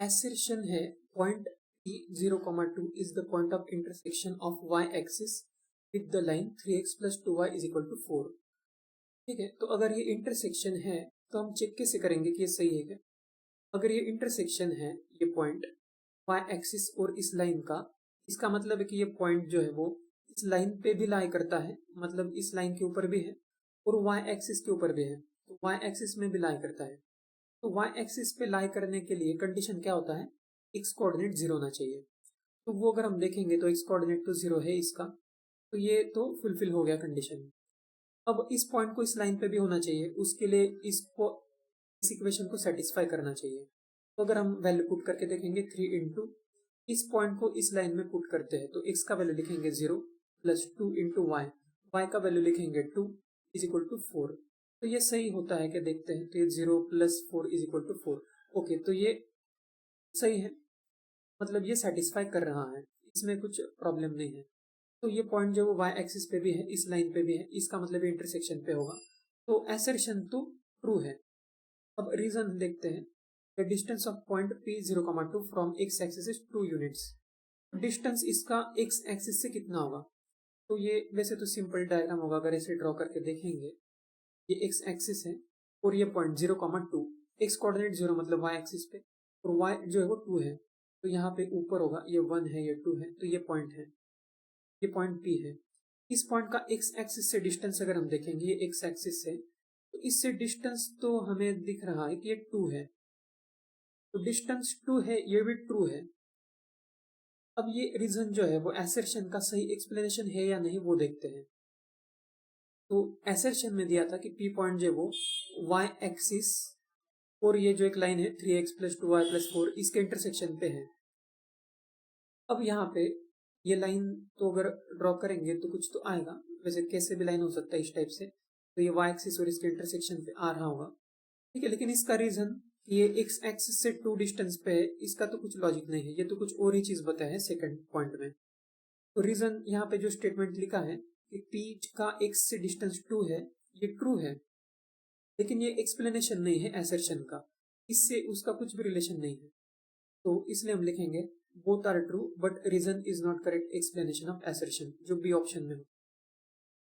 assertion है point P0,2 is the point of intersection of y-axis with the line 3x plus 2y is equal to 4। ठीक है, तो अगर ये intersection है तो हम चेक कैसे करेंगे कि ये सही है क्या। अगर ये इंटरसेक्शन है, ये पॉइंट वाई एक्सिस और इस लाइन का, इसका मतलब है कि ये पॉइंट जो है वो इस लाइन पे भी लाई करता है, मतलब इस लाइन के ऊपर भी है और वाई एक्सिस के ऊपर भी है, तो वाई एक्सिस में भी लाई करता है। तो वाई एक्सिस पे लाई करने के लिए कंडीशन क्या होता है, एक्स कोऑर्डिनेट 0 होना चाहिए। तो वो अगर हम देखेंगे तो एक्स कोऑर्डिनेट तो 0 है इसका, तो ये तो फुलफिल हो गया कंडीशन। अब इस पॉइंट को इस लाइन पे भी होना चाहिए, उसके लिए इसको इस इक्वेशन को सेटिस्फाई करना चाहिए। तो अगर हम वैल्यू पुट करके देखेंगे 3 इंटू इस पॉइंट को इस लाइन में पुट करते हैं तो x का वैल्यू लिखेंगे 0 प्लस 2 इंटू वाई का वैल्यू लिखेंगे 2 इज इक्वल टू 4। तो ये सही होता है क्या, देखते हैं। तो ये 0 plus 4 is equal to 4। Okay, तो ये सही है, मतलब ये सेटिस्फाई कर रहा है, इसमें कुछ प्रॉब्लम नहीं है। तो ये पॉइंट जो वाई एक्सिस पे भी है, इस लाइन पे भी है, इसका मतलब ये इंटरसेक्शन पे होगा, तो एसर्शन तो ट्रू है। अब रीजन देखते हैं। The distance of point P0,2 from x axis is 2 units. Distance इसका x एक्सिस से कितना होगा, तो ये वैसे तो सिंपल डायग्राम होगा, अगर ऐसे ड्रॉ करके देखेंगे, ये x एक्सिस है और ये पॉइंट 0,2, x कोऑर्डिनेट 0 मतलब y एक्सिस पे, और y जो है वो 2 है, तो यहाँ पे ऊपर होगा, ये 1 है ये 2 है, तो ये पॉइंट है, ये पॉइंट P है। इस पॉइंट का x एक्सिस से डिस्टेंस अगर हम देखेंगे, ये x एक्सिस से, तो इससे डिस्टेंस तो हमें दिख रहा है कि ये 2 है, तो डिस्टेंस 2 है, ये भी ट्रू है। अब ये रीजन जो है वो एसर्शन का सही एक्सप्लेनेशन है या नहीं वो देखते हैं। तो एसर्शन में दिया था कि P पॉइंट जो है वो y एक्सिस और ये जो एक लाइन है 3x प्लस 2y प्लस 4 इसके इंटरसेक्शन पे है। अब यहाँ पे ये लाइन तो अगर ड्रॉ करेंगे तो कुछ तो आएगा, वैसे कैसे भी लाइन हो सकता है इस टाइप से, तो ये y एक्सिस और इसके इंटरसेक्शन पे आ रहा होगा, ठीक है। लेकिन इसका रीजन ये x एक्सिस से 2 डिस्टेंस पे है, इसका तो कुछ लॉजिक नहीं है, ये तो कुछ और ही चीज बताया है सेकंड पॉइंट में। तो रीजन यहाँ पे जो स्टेटमेंट लिखा है कि p का x से डिस्टेंस 2 है, ये ट्रू है, लेकिन ये एक्सप्लेनेशन नहीं है एसर्शन का, इससे उसका कुछ भी रिलेशन नहीं है। तो इसलिए हम लिखेंगे both are true but reason is not correct explanation of assertion, जो बी ऑप्शन में हो।